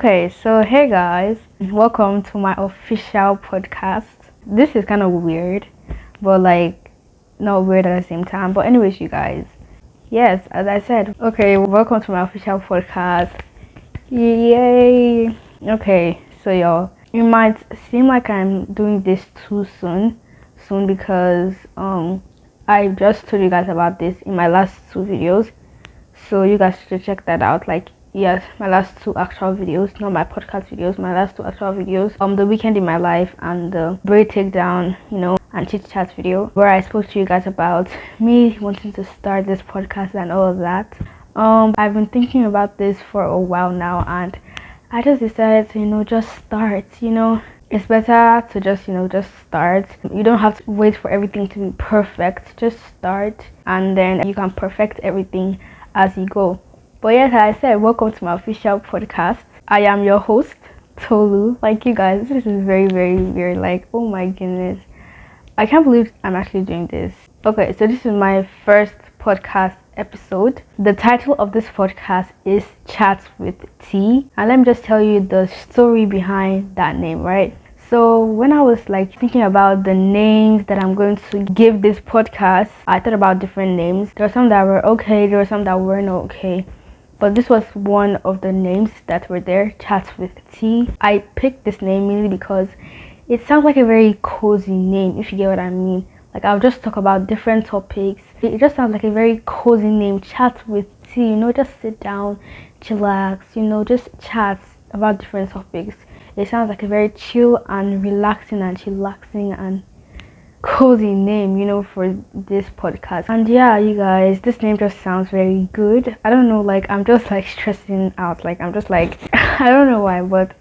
Okay, so hey guys, welcome to my official podcast. This is kind of weird, but like not weird at the same time. But anyways, you guys, yes, as I said, okay, welcome to my official podcast. Yay! Okay, so y'all, it might seem like I'm doing this too soon because I just told you guys about this in my last two videos. So you guys should check that out. Like, yes, my last two actual videos, not my podcast videos, my last two actual videos. The weekend in my life and the braid takedown, and chit chat video where I spoke to you guys about me wanting to start this podcast and all of that. I've been thinking about this for a while now, and I just decided to, just start. It's better to just start. You don't have to wait for everything to be perfect. Just start, and then you can perfect everything as you go. But yes, as I said, welcome to my official podcast. I am your host, Tolu. Like, you guys, this is very, very weird. Like, oh my goodness, I can't believe I'm actually doing this. Okay, so this is my first podcast episode. The title of this podcast is Chats with T, and let me just tell you the story behind that name, right? So when I was thinking about the names that I'm going to give this podcast, I thought about different names. There were some that were okay, there were some that weren't okay. But this was one of the names that were there, Chats with T. I picked this name mainly because it sounds like a very cozy name, if you get what I mean. Like, I'll just talk about different topics. It just sounds like a very cozy name, Chats with T. Just sit down, chillax, just chat about different topics. It sounds like a very chill and relaxing and chillaxing and cozy name, for this podcast. And yeah, you guys, this name just sounds very good. I don't know, I'm just stressing out. I'm just I don't know why, but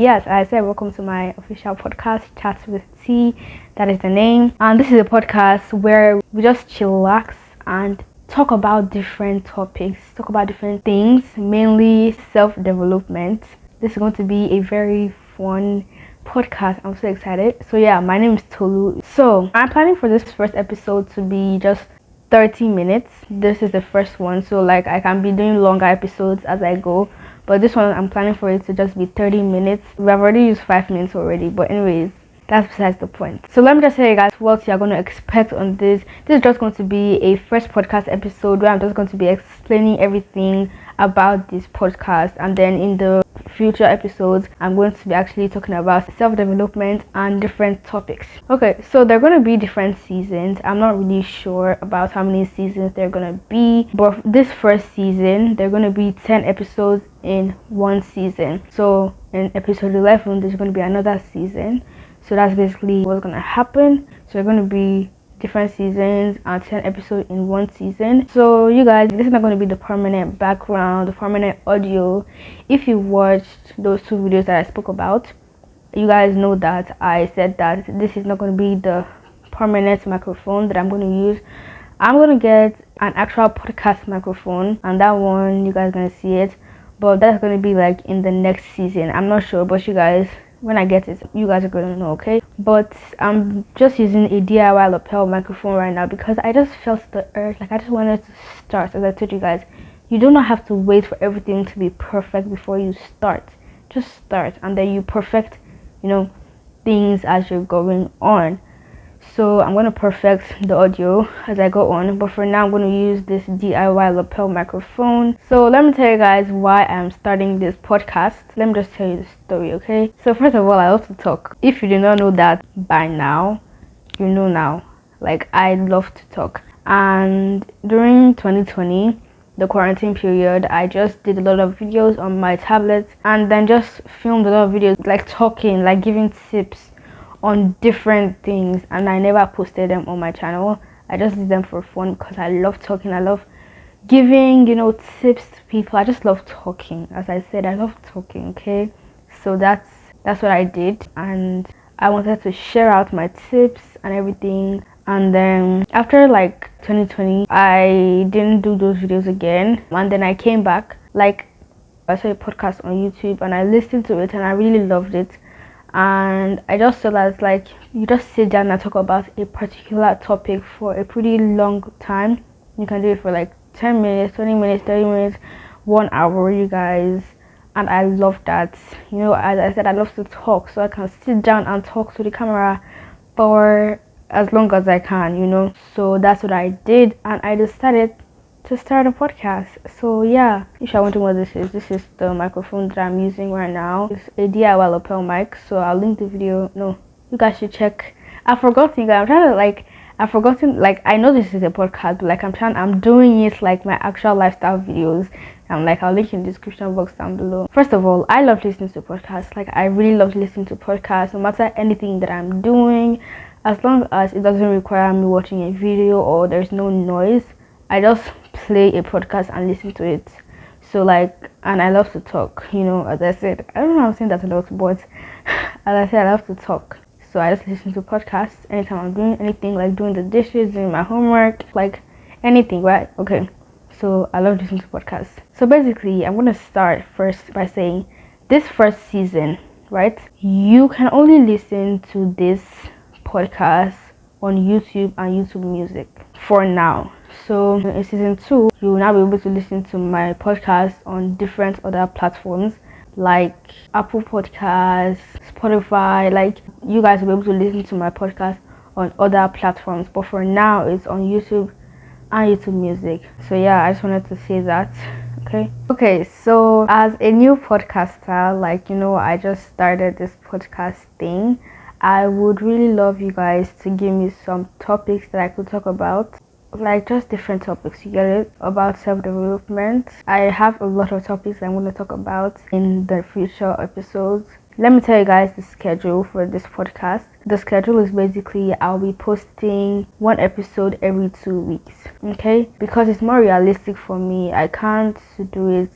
yes, I said welcome to my official podcast, Chats with T. That is the name. And this is a podcast where we just chillax and talk about different topics, talk about different things, mainly self-development. This is going to be a very fun podcast. I'm so excited. So yeah, my name is Tolu. So I'm planning for this first episode to be just 30 minutes. This is the first one, so I can be doing longer episodes as I go, but this one I'm planning for it to just be 30 minutes. We have already used 5 minutes already, but anyways, that's besides the point. So let me just tell you guys what you're going to expect on this. This is just going to be a first podcast episode where I'm just going to be explaining everything about this podcast, and then in the future episodes I'm going to be actually talking about self-development and different topics. Okay, so they're going to be different seasons. I'm not really sure about how many seasons they're going to be, but this first season they're going to be 10 episodes in one season. So in episode 11 there's going to be another season. So that's basically what's going to happen. So they're going to be different seasons and 10 episodes in one season. So you guys, this is not going to be the permanent background, the permanent audio. If you watched those two videos that I spoke about, you guys know that I said that this is not going to be the permanent microphone that I'm going to use. I'm going to get an actual podcast microphone, and that one you guys are going to see it, but that's going to be in the next season. I'm not sure, but you guys, when I get it, you guys are going to know, okay? But I'm just using a DIY lapel microphone right now because I just felt the urge, I just wanted to start. As I told you guys, you do not have to wait for everything to be perfect before you start. Just start, and then you perfect, things as you're going on. So I'm going to perfect the audio as I go on, but for now I'm going to use this DIY lapel microphone. So let me tell you guys why I'm starting this podcast. Let me just tell you the story, okay? So first of all, I love to talk. If you do not know that by now, you know now. I love to talk. And during 2020, the quarantine period, I just did a lot of videos on my tablet and then just filmed a lot of videos talking, giving tips on different things, and I never posted them on my channel. I just did them for fun because I love talking. I love giving tips to people. I just love talking. As I said, I love talking, okay? So that's what I did, and I wanted to share out my tips and everything. And then after 2020, I didn't do those videos again, and then I came back. I saw a podcast on YouTube and I listened to it and I really loved it. And I just feel that you just sit down and talk about a particular topic for a pretty long time. You can do it for 10 minutes, 20 minutes, 30 minutes, 1 hour, you guys. and I love that. You know, as I said, I love to talk, so I can sit down and talk to the camera for as long as I can, you know. So that's what I did, and I decided to start a podcast. So yeah, if you're wondering what this is the microphone that I'm using right now. It's a DIY lapel mic, so I'll link the video. No, you guys should check. I've forgotten, guys. I'm trying to like, I've forgotten, like, I know this is a podcast, but like I'm doing it like my actual lifestyle videos. I'm like, I'll link in the description box down below. First of all, I love listening to podcasts. Like, I really love listening to podcasts, no matter anything that I'm doing, as long as it doesn't require me watching a video or there's no noise. I just play a podcast and listen to it. So like, and I love to talk, you know, as I said. I don't know, I'm saying that a lot, but as I said, I love to talk. So I just listen to podcasts anytime I'm doing anything, like doing the dishes, doing my homework, like anything, right? Okay. So I love listening to podcasts. So basically, I'm gonna start first by saying this first season, right? You can only listen to this podcast on YouTube and YouTube Music for now. So in season 2, you will now be able to listen to my podcast on different other platforms like Apple Podcasts, Spotify. Like, you guys will be able to listen to my podcast on other platforms, but for now it's on YouTube and YouTube Music. So yeah, I just wanted to say that. Okay, so as a new podcaster, like, you know, I just started this podcast thing. I would really love you guys to give me some topics that I could talk about, like just different topics, you get it, about self-development. I have a lot of topics I'm going to talk about in the future episodes. Let me tell you guys the schedule for this podcast. The schedule is basically I'll be posting one episode every 2 weeks, okay, because it's more realistic for me. I can't do it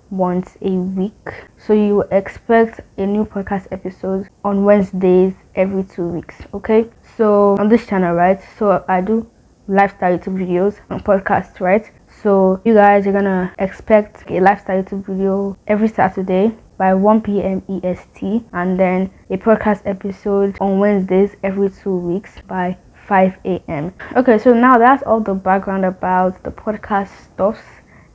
once a week, so you expect a new podcast episode on Wednesdays every 2 weeks, okay? So on this channel, right, so I do lifestyle YouTube videos and podcasts, right? So you guys are gonna expect a lifestyle YouTube video every Saturday by 1 p.m. EST, and then a podcast episode on Wednesdays every 2 weeks by 5 a.m. Okay, so now that's all the background about the podcast stuffs.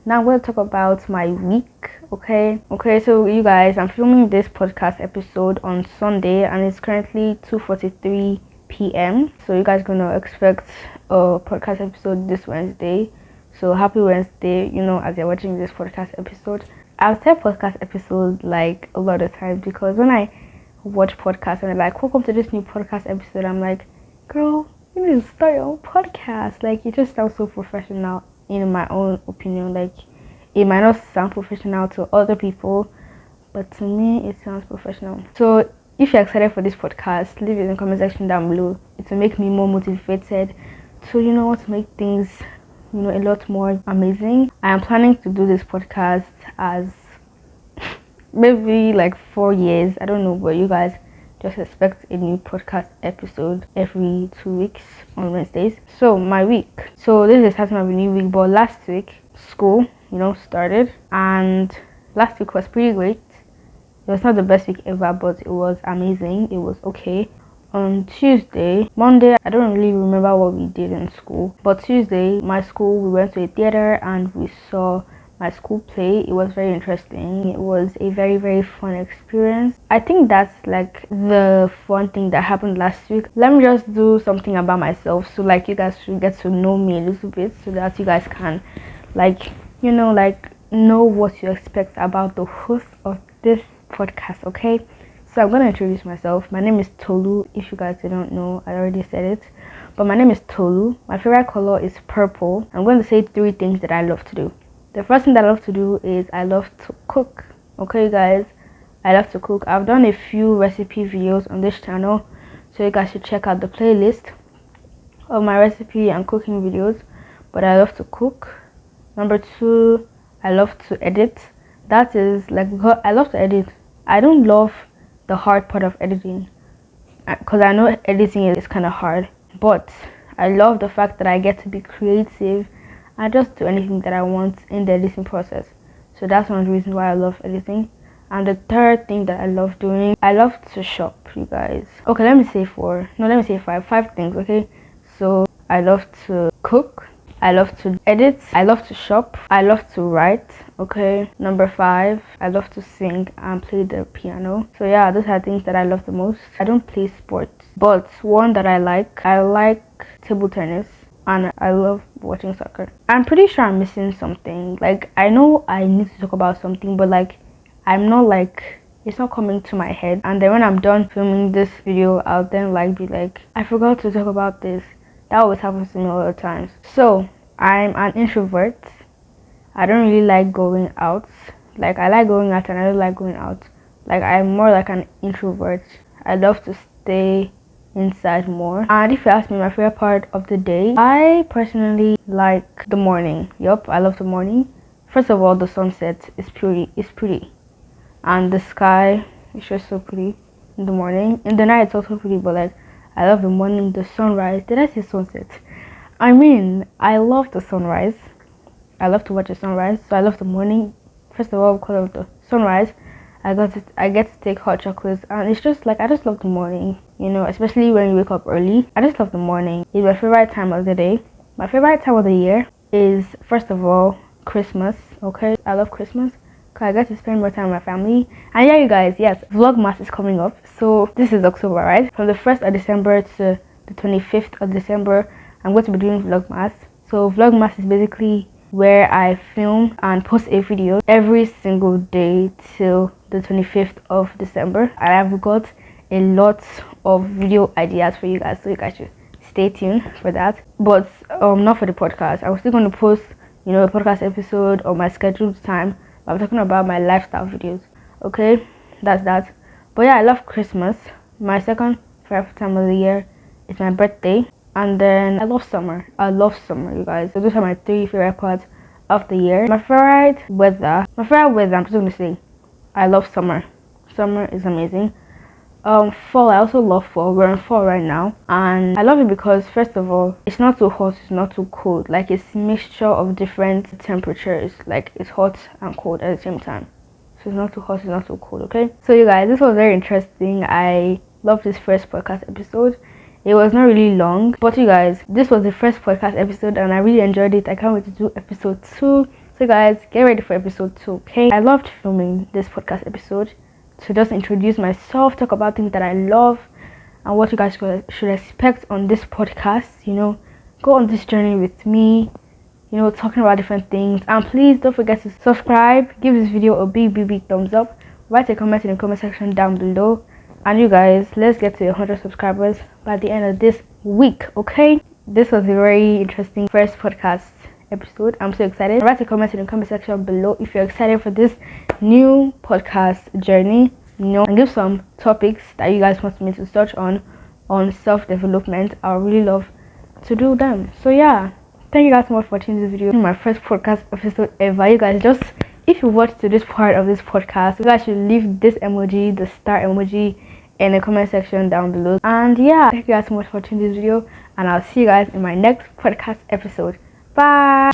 Now I'm going to talk about my week. Okay, so you guys, I'm filming this podcast episode on Sunday and it's currently 2:43 p.m. So you guys are gonna expect a podcast episode this Wednesday. So happy Wednesday, you know, as you're watching this podcast episode. I'll say podcast episode like a lot of times, because when I watch podcasts and they're like, welcome to this new podcast episode, I'm like, girl, you need to start your own podcast. Like, it just sounds so professional in my own opinion. Like, it might not sound professional to other people, but to me it sounds professional. So if you're excited for this podcast, leave it in the comment section down below. It will make me more motivated to, you know, to make things, you know, a lot more amazing. I am planning to do this podcast as maybe like 4 years, I don't know, but you guys just expect a new podcast episode every 2 weeks on Wednesdays. So my week, so this is starting of a new week, but last week school, you know, started, and last week was pretty great. It was not the best week ever, but it was amazing. It was okay. On Monday, I don't really remember what we did in school, but Tuesday, my school, we went to a theater and we saw my school play. It was very interesting. It was a very, very fun experience. I think that's like the fun thing that happened last week. Let me just do something about myself, so like you guys should get to know me a little bit, so that you guys can, like, you know, like, know what to expect about the host of this podcast. Okay, so I'm gonna introduce myself. My name is Tolu. If you guys don't know, I already said it, but my name is Tolu. My favorite color is purple. I'm going to say 3 things that I love to do. The first thing that I love to do is I love to cook. Okay, guys, I love to cook. I've done a few recipe videos on this channel, so you guys should check out the playlist of my recipe and cooking videos. But I love to cook. Number 2, I love to edit. That is like, I love to edit. I don't love the hard part of editing, because I know editing is kind of hard, but I love the fact that I get to be creative and just do anything that I want in the editing process. So that's one of the reasons why I love editing. And the third thing that I love doing, I love to shop, you guys. Let me say 5 things. Okay, so I love to cook, I love to edit. I love to shop. I love to write. Okay. Number 5, I love to sing and play the piano. So yeah, those are things that I love the most. I don't play sports, but one that I like table tennis, and I love watching soccer. I'm pretty sure I'm missing something. Like, I know I need to talk about something, but like, I'm not like, it's not coming to my head. And then when I'm done filming this video, I'll then like be like, I forgot to talk about this. That always happens to me all the times. So I'm an introvert. I don't really like going out. Like, I like going out and I don't like going out. Like, I'm more like an introvert. I love to stay inside more. And if you ask me my favorite part of the day, I personally like the morning. Yup, I love the morning. First of all, the sunset is pretty. And the sky is just so pretty in the morning. In the night it's also pretty, but like, I love the morning, the sunrise. Did I say sunset? I mean, I love the sunrise. I love to watch the sunrise, so I love the morning. First of all, because of the sunrise, I get to take hot chocolates, and it's just like, I just love the morning, you know, especially when you wake up early. I just love the morning. It's my favorite time of the day. My favorite time of the year is, first of all, Christmas. Okay, I love Christmas because I get to spend more time with my family. And yeah, you guys, yes, Vlogmas is coming up. So this is October, right? From the 1st of December to the 25th of December, I'm going to be doing Vlogmas. So Vlogmas is basically where I film and post a video every single day till the 25th of December. And I've got a lot of video ideas for you guys, so you guys should stay tuned for that. But not for the podcast. I'm still going to post, you know, a podcast episode on my scheduled time. I'm talking about my lifestyle videos. Okay, that's that. But yeah, I love Christmas. My second favorite time of the year is my birthday. And then I love summer. I love summer, you guys. So those are my 3 favorite parts of the year. My favorite weather, I'm just gonna say, I love summer. Summer is amazing. Fall, I also love fall. We're in fall right now, and I love it because, first of all, it's not too hot, it's not too cold. Like, it's mixture of different temperatures. Like, it's hot and cold at the same time. So it's not too hot, it's not too cold. Okay, so you guys, this was very interesting. I love this first podcast episode. It was not really long, but you guys, this was the first podcast episode and I really enjoyed it. I can't wait to do episode 2. So guys, get ready for episode 2, okay? I loved filming this podcast episode to just introduce myself, talk about things that I love and what you guys should expect on this podcast. You know, go on this journey with me, you know, talking about different things. And please don't forget to subscribe, give this video a big thumbs up, write a comment in the comment section down below. And you guys, let's get to 100 subscribers by the end of this week, okay? This was a very interesting first podcast episode. I'm so excited. Write a comment in the comment section below if you're excited for this new podcast journey, you know, and give some topics that you guys want me to touch on self-development. I would really love to do them. So yeah, thank you guys so much for watching this video. This is my first podcast episode ever. You guys, just, if you watched to this part of this podcast, you guys should leave this emoji, the star emoji, in the comment section down below. And yeah, thank you guys so much for watching this video, and I'll see you guys in my next podcast episode. Bye.